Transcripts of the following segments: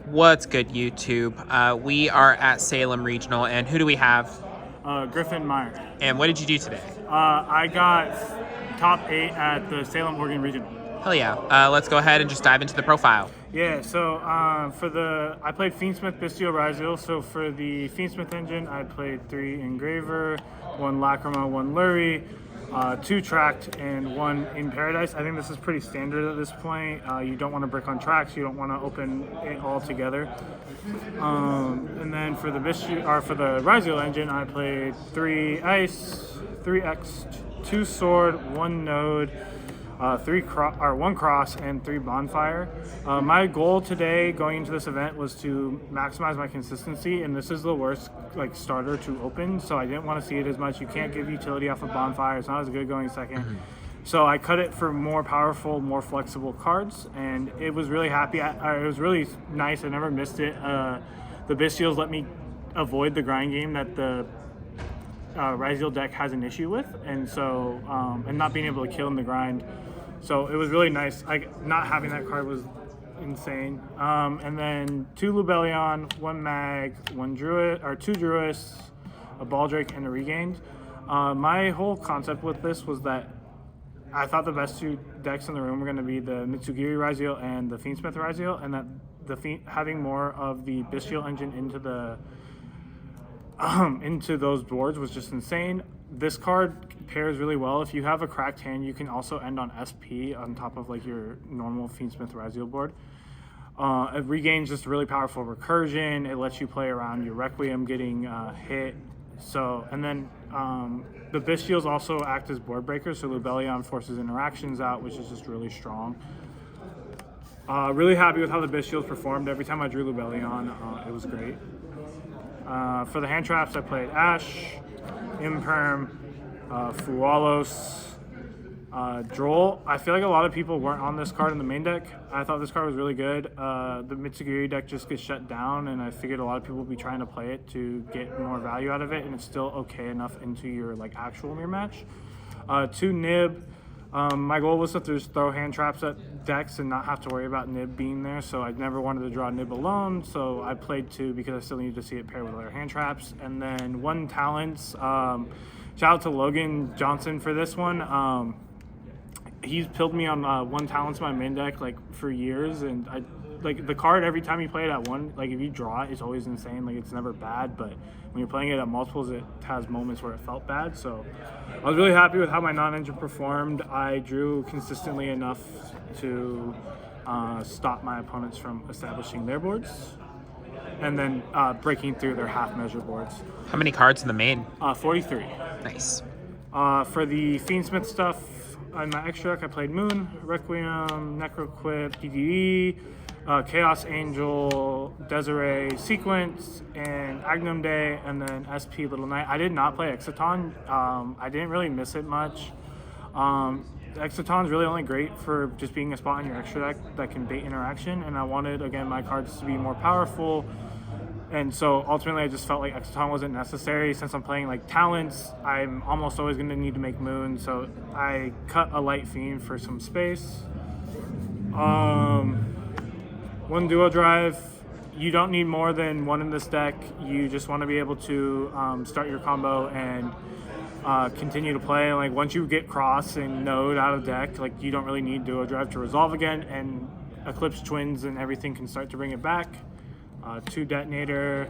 What's good, YouTube? We are at Salem Regional, and who do we have? Griffin Meyer. And what did you do today? I got top 8 at the Salem Oregon Regional. Hell yeah. Let's go ahead and just dive into the profile. Yeah, so I played Fiendsmith, Bistio, Ryzeal. So for the Fiendsmith engine, I played 3 Engraver, 1 Lacrima, 1 Lurie, 2 Tracked, and 1 in Paradise. I think this is pretty standard at this point. You don't want to brick on tracks. You don't want to open it all together. And then for the Ryzeal engine, I played 3 Ice, 3 X, 2 Sword, 1 Node, 1 Cross, and 3 Bonfire. My goal today going into this event was to maximize my consistency, and this is the worst starter to open, so I didn't want to see it as much. You can't give utility off of Bonfire. It's not as good going second. So I cut it for more powerful, more flexible cards, and it was really happy. It was really nice. I never missed it. The Bistios let me avoid the grind game that the Ryzeal deck has an issue with, and so and not being able to kill in the grind. So it was really nice. Not having that card was insane. And then 2 Lubellion, 1 Mag, 2 Druids, a Baldrake, and a Regained. My whole concept with this was that I thought the best 2 decks in the room were going to be the Mitsugiri Ryzeal and the Fiendsmith Ryzeal, and that having more of the Bestial engine into those boards was just insane. This card pairs really well. If you have a cracked hand, you can also end on SP on top of your normal Fiendsmith Ryzeal board. It regains just really powerful recursion. It lets you play around your Requiem getting hit. So, and then the Bistials also act as board breakers, so Lubellion forces interactions out, which is just really strong. Really happy with how the Bistials performed. Every time I drew Lubellion, it was great. For the hand traps, I played Ash, Imperm, Fualos, Droll. I feel like a lot of people weren't on this card in the main deck. I thought this card was really good. The Mitsugiri deck just gets shut down, and I figured a lot of people would be trying to play it to get more value out of it, and it's still okay enough into your actual mirror match. 2 Nib. My goal was to just throw hand traps at decks and not have to worry about Nib being there, so I never wanted to draw Nib alone, so I played 2 because I still needed to see it paired with other hand traps. And then 1 Talents. Shout out to Logan Johnson for this one. He's pilled me on 1 Talents in my main deck for years, and I the card every time you play it at 1, if you draw it, it's always insane. It's never bad, but when you're playing it at multiples, it has moments where it felt bad. So I was really happy with how my non-engine performed. I drew consistently enough to stop my opponents from establishing their boards, and then breaking through their half-measure boards. How many cards in the main? 43. Nice. For the Fiendsmith stuff, on my extra deck, I played Moon, Requiem, Necroquip, DDE, Chaos Angel, Desiree, Sequence, and Agnum Day, and then SP Little Knight. I did not play Exciton. I didn't really miss it much. Exciton's really only great for just being a spot in your extra deck that can bait interaction, and I wanted, again, my cards to be more powerful. And so ultimately, I just felt like Exciton wasn't necessary. Since I'm playing Talents, I'm almost always going to need to make Moon, so I cut a Light Fiend for some space. 1 Duo Drive. You don't need more than 1 in this deck. You just want to be able to start your combo and continue to play. Once you get Cross and Node out of deck, you don't really need Duo Drive to resolve again, and Eclipse Twins and everything can start to bring it back. 2 Detonator,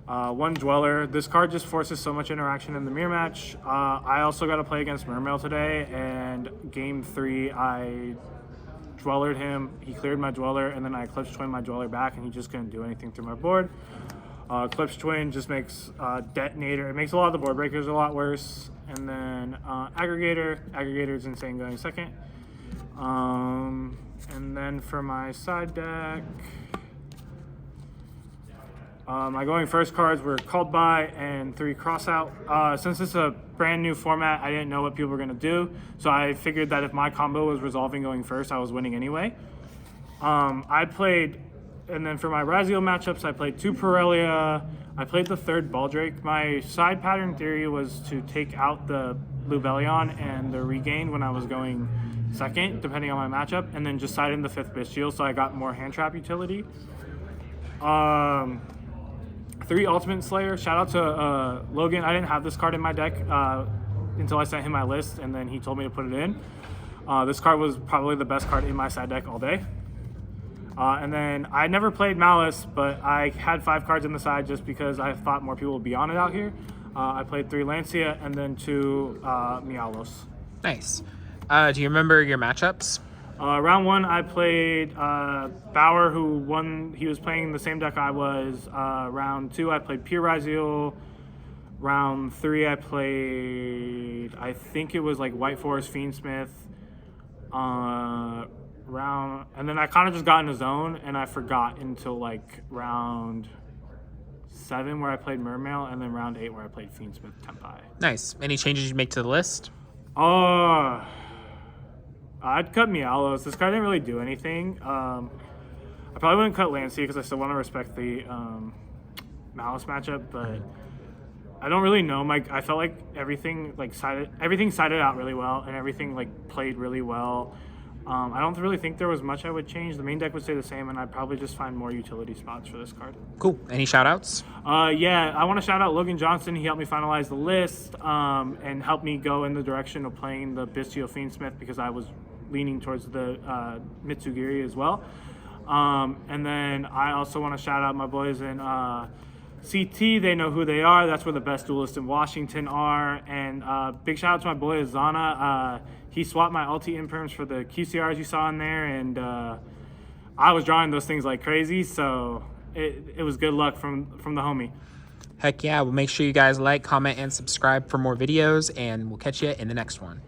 1 Dweller. This card just forces so much interaction in the mirror match. I also got to play against Mermail today, and game 3 I Dwellered him. He cleared my Dweller, and then I Eclipse Twin my Dweller back, and he just couldn't do anything through my board. Eclipse Twin just makes Detonator. It makes a lot of the board breakers a lot worse. And then Aggregator. Aggregator is insane going second. And then for my side deck, my going first cards were Called By and 3 Crossout. Since it's a brand new format, I didn't know what people were going to do, so I figured that if my combo was resolving going first, I was winning anyway. And then for my Ryzeal matchups, I played 2 Pirellia. I played the 3rd Baldrake. My side pattern theory was to take out the Lubellion and the Regained when I was going second, depending on my matchup, and then just side in the 5th Bestial, so I got more hand trap utility. 3 Ultimate Slayer. Shout out to Logan. I didn't have this card in my deck until I sent him my list, and then he told me to put it in. This card was probably the best card in my side deck all day. And then I never played Malice, but I had 5 cards in the side just because I thought more people would be on it out here. I played 3 Lancia and then 2 Mialos. Nice. Do you remember your matchups? Round 1, I played Bauer, who won. He was playing the same deck I was. Round 2, I played Pure Ryzeal. Round 3, I played, I think it was like White Forest Fiendsmith. And then I kind of just got in a zone, and I forgot until like round 7 where I played Mermail, and then round 8 where I played Fiendsmith Tempai. Nice. Any changes you make to the list? I'd cut Mialos. This card didn't really do anything. I probably wouldn't cut Lancey because I still want to respect the Malice matchup, but I don't really know. I felt like everything sided out really well, and everything like played really well. I don't really think there was much I would change. The main deck would stay the same, and I'd probably just find more utility spots for this card. Cool. Any shout-outs? Yeah, I want to shout out Logan Johnson. He helped me finalize the list and helped me go in the direction of playing the Yugioh Fiendsmith because I was leaning towards the Mitsugiri as well. And then I also want to shout out my boys in CT. They know who they are. That's where the best duelists in Washington are. And big shout out to my boy Zana. He swapped my ulti imperms for the QCRs you saw in there, and I was drawing those things like crazy, so it was good luck from the homie. Heck yeah. Well, make sure you guys like, comment, and subscribe for more videos, and we'll catch you in the next one.